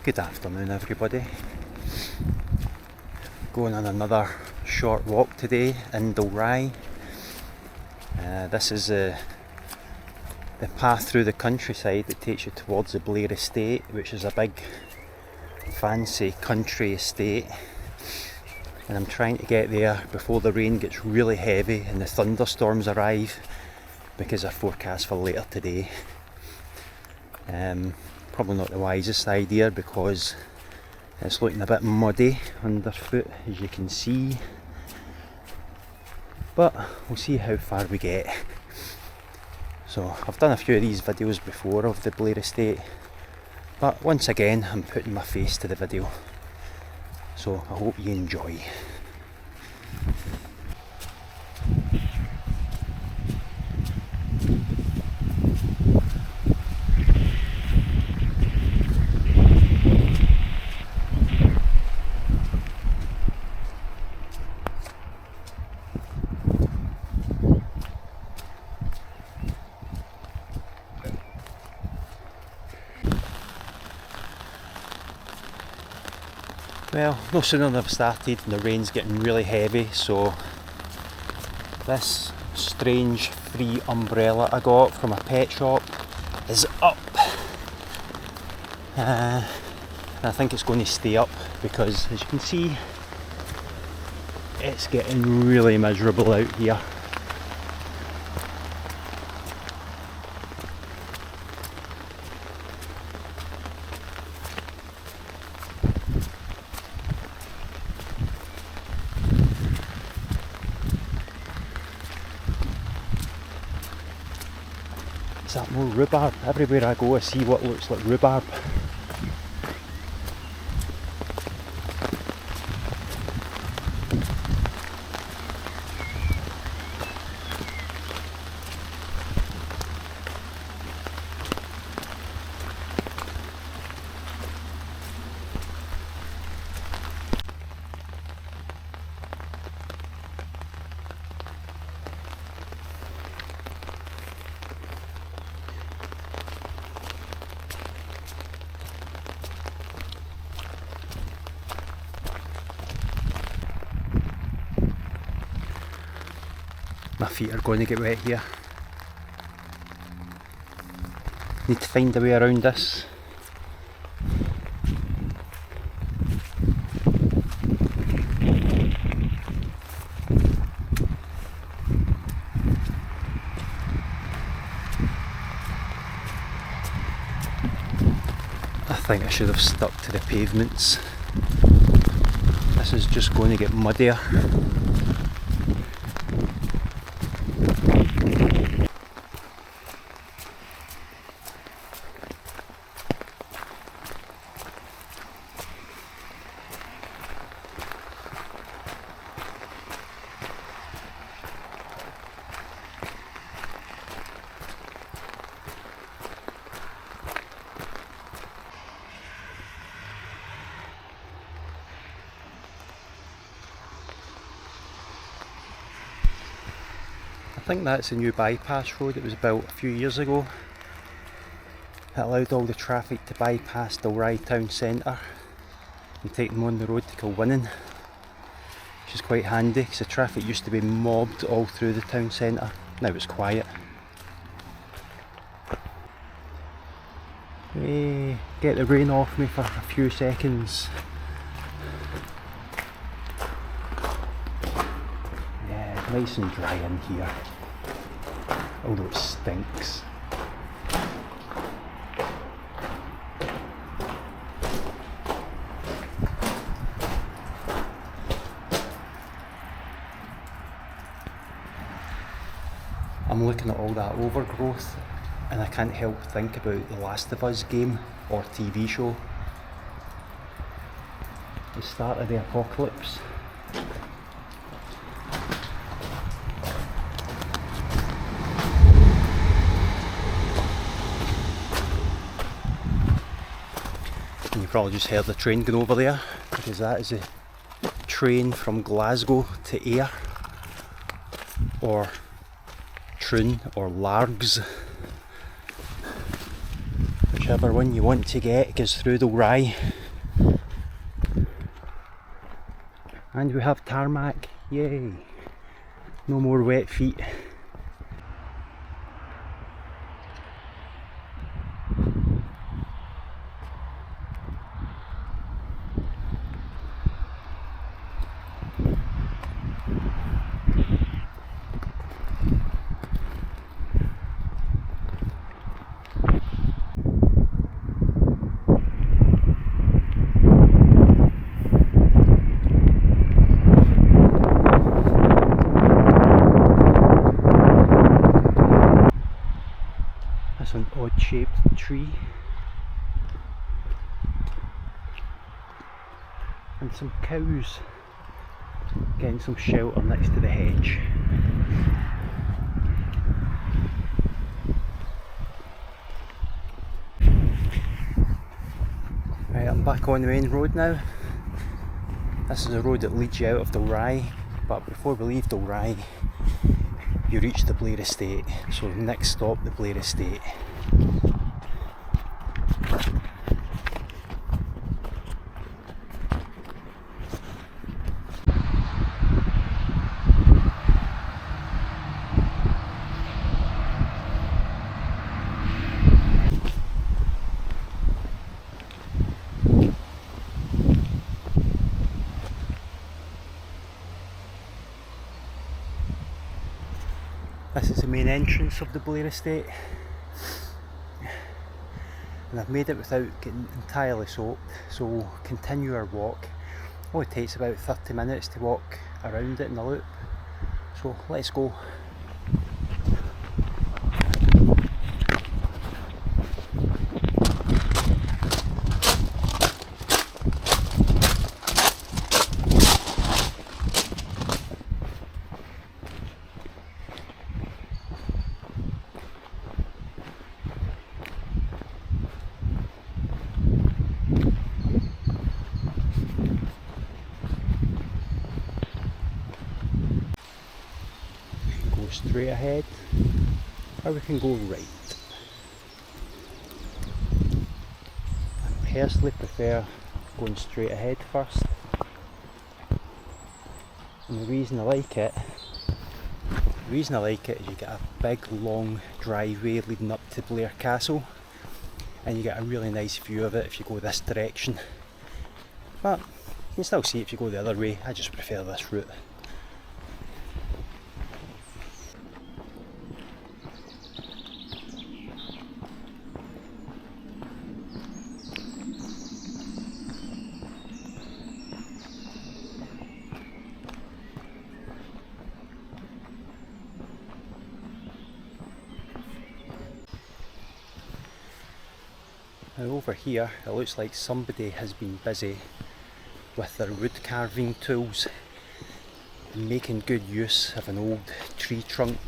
Good afternoon, everybody. Going on another short walk today in Dalry. This is the path through the countryside that takes you towards the Blair Estate, which is a big fancy country estate, and I'm trying to get there before the rain gets really heavy and the thunderstorms arrive, because they're forecast for later today. Probably not the wisest idea because it's looking a bit muddy underfoot, as you can see, but we'll see how far we get. So I've done a few of these videos before of the Blair Estate, but once again I'm putting my face to the video, so I hope you enjoy. Well, no sooner than I've started and the rain's getting really heavy, so this strange free umbrella I got from a pet shop is up. And I think it's going to stay up because, as you can see, it's getting really miserable out here. Is that more rhubarb? Everywhere I go I see what looks like rhubarb. My feet are going to get wet here. Need to find a way around this. I think I should have stuck to the pavements. This is just going to get muddier. I think that's a new bypass road. It was built a few years ago. It allowed all the traffic to bypass Dalry town centre and take them on the road to Kilwinning, which is quite handy because the traffic used to be mobbed all through the town centre. Now it's quiet. Hey, get the rain off me for a few seconds. Yeah, nice and dry in here, although it stinks. I'm looking at all that overgrowth and I can't help but think about the Last of Us game or TV show. The start of the apocalypse. And you probably just heard the train going over there, because that is a train from Glasgow to Ayr, or Troon, or Largs, whichever one you want to get goes through the Rye. And we have tarmac, yay! No more wet feet. That's an odd shaped tree. And some cows getting some shelter next to the hedge. Right, I'm back on the main road now. This is a road that leads you out of Dalry, but before we leave Dalry you reach the Blair Estate, so next stop the Blair Estate. This is the main entrance of the Blair Estate, and I've made it without getting entirely soaked, so we'll continue our walk. Oh, it takes about 30 minutes to walk around it in a loop, so let's go. Straight ahead, or we can go right. I personally prefer going straight ahead first, and the reason I like it is you get a big long driveway leading up to Blair Castle, and you get a really nice view of it if you go this direction, but you can still see it if you go the other way. I just prefer this route. Now over here it looks like somebody has been busy with their wood carving tools, making good use of an old tree trunk.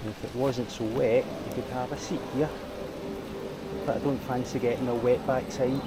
And if it wasn't so wet you could have a seat here, but I don't fancy getting a wet backside.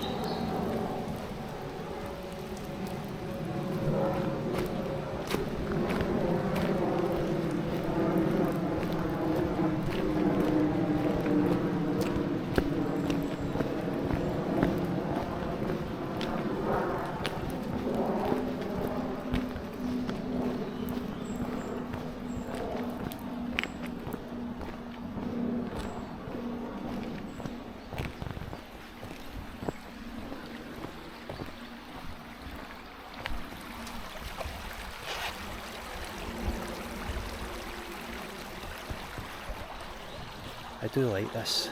I do like this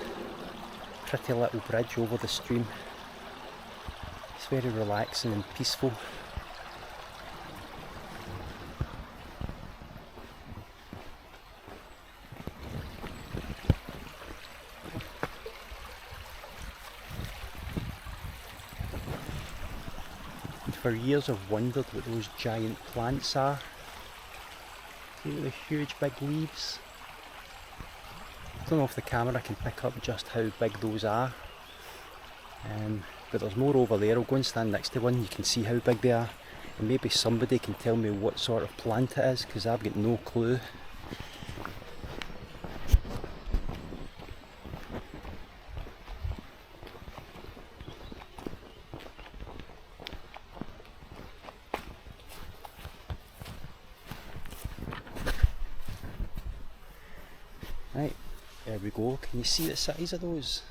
pretty little bridge over the stream. It's very relaxing and peaceful. And for years I've wondered what those giant plants are. See the huge big leaves? I don't know if the camera can pick up just how big those are, but there's more over there. I'll go and stand next to one, you can see how big they are. And maybe somebody can tell me what sort of plant it is, because I've got no clue. Right, there we go. Can you see the size of those?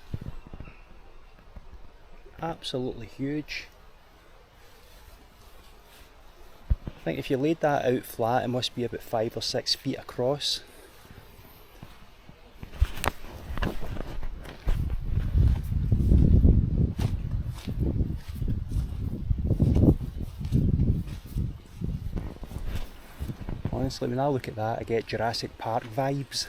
Absolutely huge. I think if you laid that out flat, it must be about 5 or 6 feet across. Honestly, when I look at that, I get Jurassic Park vibes.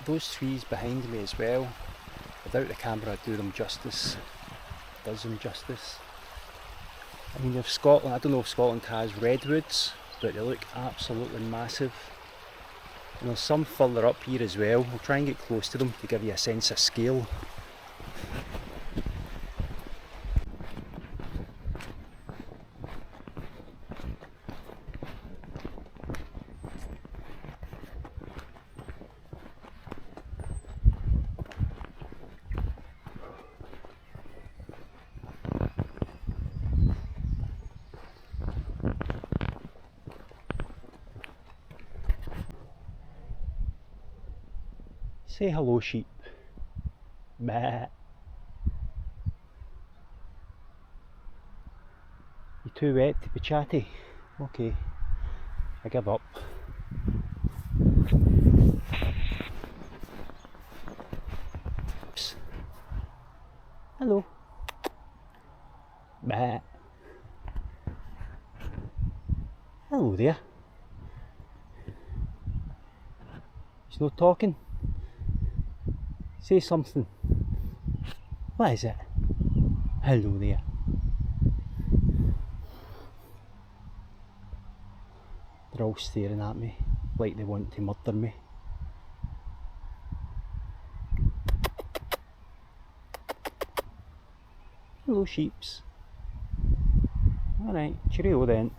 Those trees behind me as well, without the camera I'd do them justice. Does them justice. I mean, if Scotland, I don't know if Scotland has redwoods, but they look absolutely massive. And there's some further up here as well. We'll try and get close to them to give you a sense of scale. Say hello, sheep. Meh. You too wet to be chatty? Okay, I give up. Psst. Hello. Meh. Hello there. He's not talking. Say something. What is it? Hello there. They're all staring at me like they want to murder me. Hello, sheeps. Alright, cheerio then.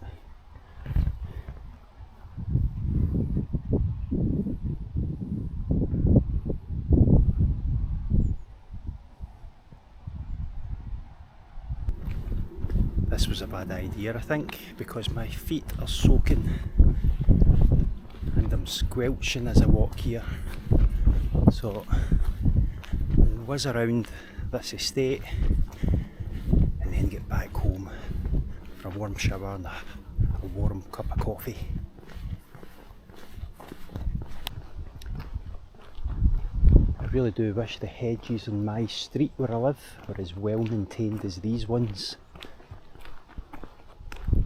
This was a bad idea, I think, because my feet are soaking and I'm squelching as I walk here. So I'll whiz around this estate and then get back home for a warm shower and a warm cup of coffee. I really do wish the hedges on my street where I live were as well maintained as these ones.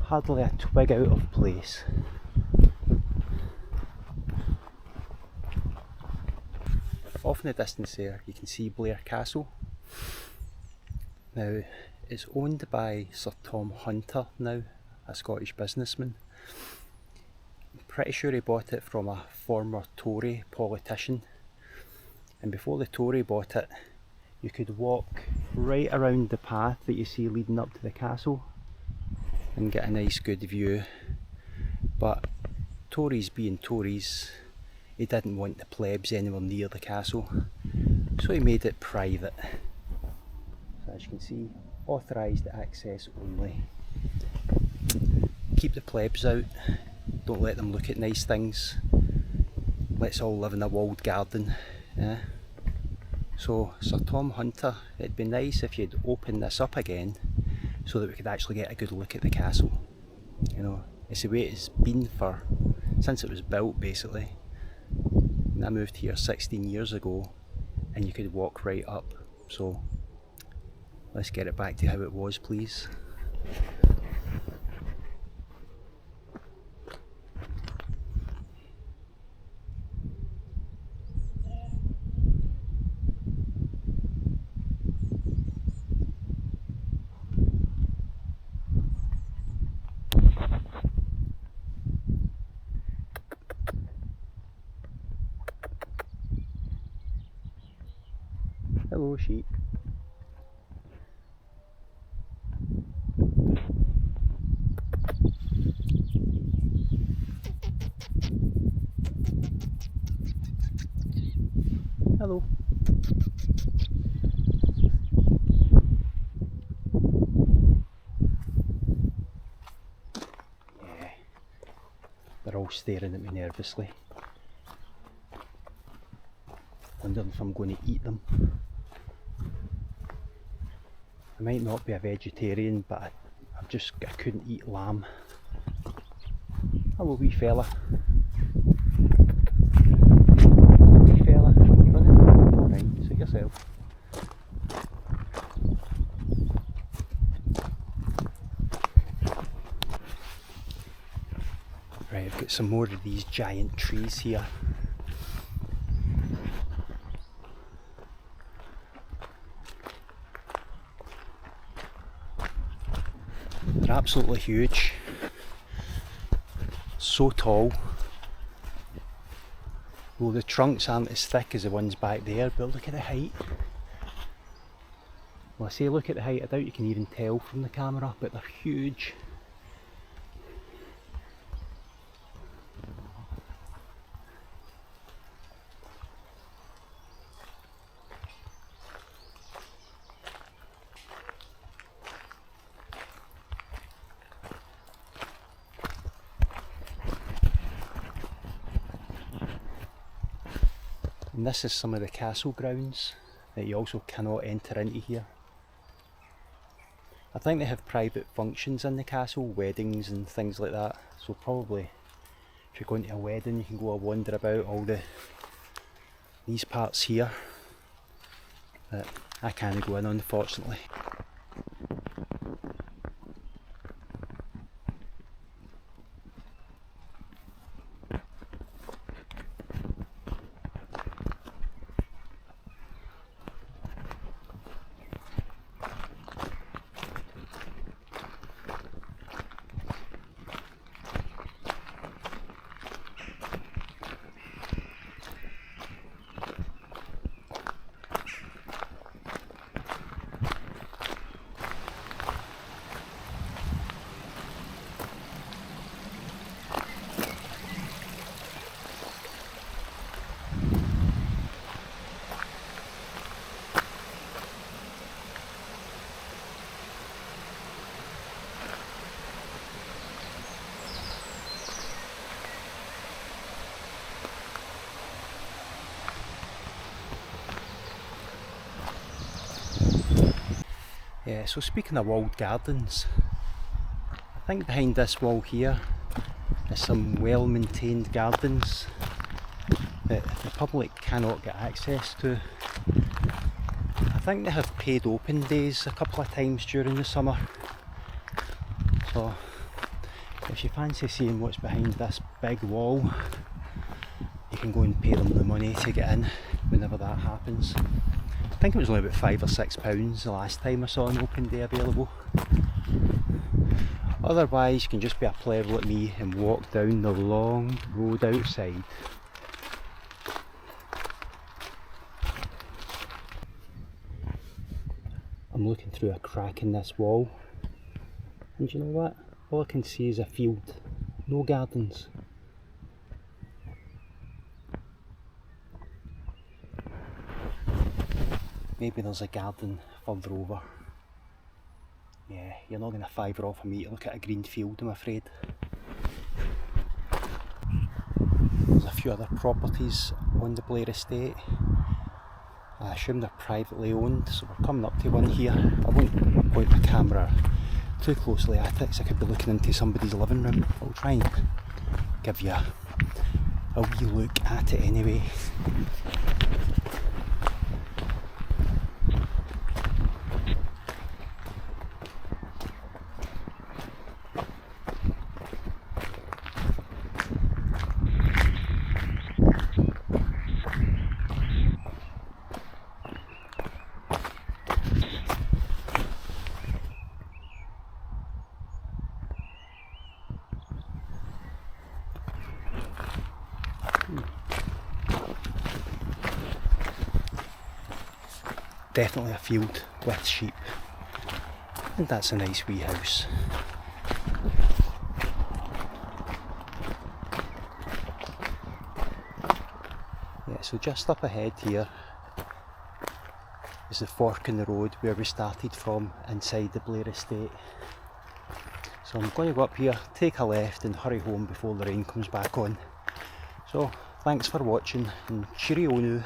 Hardly a twig out of place. Off in the distance there you can see Blair Castle. Now it's owned by Sir Tom Hunter now, a Scottish businessman. I'm pretty sure he bought it from a former Tory politician, and before the Tory bought it you could walk right around the path that you see leading up to the castle and get a nice good view, but Tories being Tories, he didn't want the plebs anywhere near the castle, so he made it private. So as you can see, authorised access only. Keep the plebs out, don't let them look at nice things, let's all live in a walled garden. Yeah? So Sir Tom Hunter, it'd be nice if you'd open this up again so that we could actually get a good look at the castle. You know, it's the way it's been since it was built basically. And I moved here 16 years ago and you could walk right up. So let's get it back to how it was, please. Hello, sheep. Hello. Yeah, they're all staring at me nervously. Wondering if I'm going to eat them. I might not be a vegetarian, but I couldn't eat lamb. Hello, wee fella. Wee fella, you running? Right, suit yourself. Right, I've got some more of these giant trees here. They're absolutely huge, so tall. Well, the trunks aren't as thick as the ones back there, but look at the height. Well, I say look at the height, I doubt you can even tell from the camera, but they're huge. And this is some of the castle grounds that you also cannot enter into here. I think they have private functions in the castle, weddings and things like that. So probably if you're going to a wedding you can go and wander about all these parts here. But I can't go in, unfortunately. Yeah, so speaking of walled gardens, I think behind this wall here is some well maintained gardens that the public cannot get access to. I think they have paid open days a couple of times during the summer, so if you fancy seeing what's behind this big wall, you can go and pay them the money to get in whenever that happens. I think it was only about £5 or £6 the last time I saw an open day available. Otherwise you can just be a player like me and walk down the long road outside. I'm looking through a crack in this wall, and you know what? All I can see is a field, no gardens. Maybe there's a garden further over. Yeah, you're not going to fiver off of me to look at a green field, I'm afraid. There's a few other properties on the Blair estate. I assume they're privately owned, so we're coming up to one here. I won't point my camera too closely at it because I could be looking into somebody's living room. I'll try and give you a wee look at it anyway. Definitely a field with sheep, and that's a nice wee house. Yeah, so just up ahead here is the fork in the road where we started from inside the Blair estate. So I'm going to go up here, take a left and hurry home before the rain comes back on. So thanks for watching and cheerio now.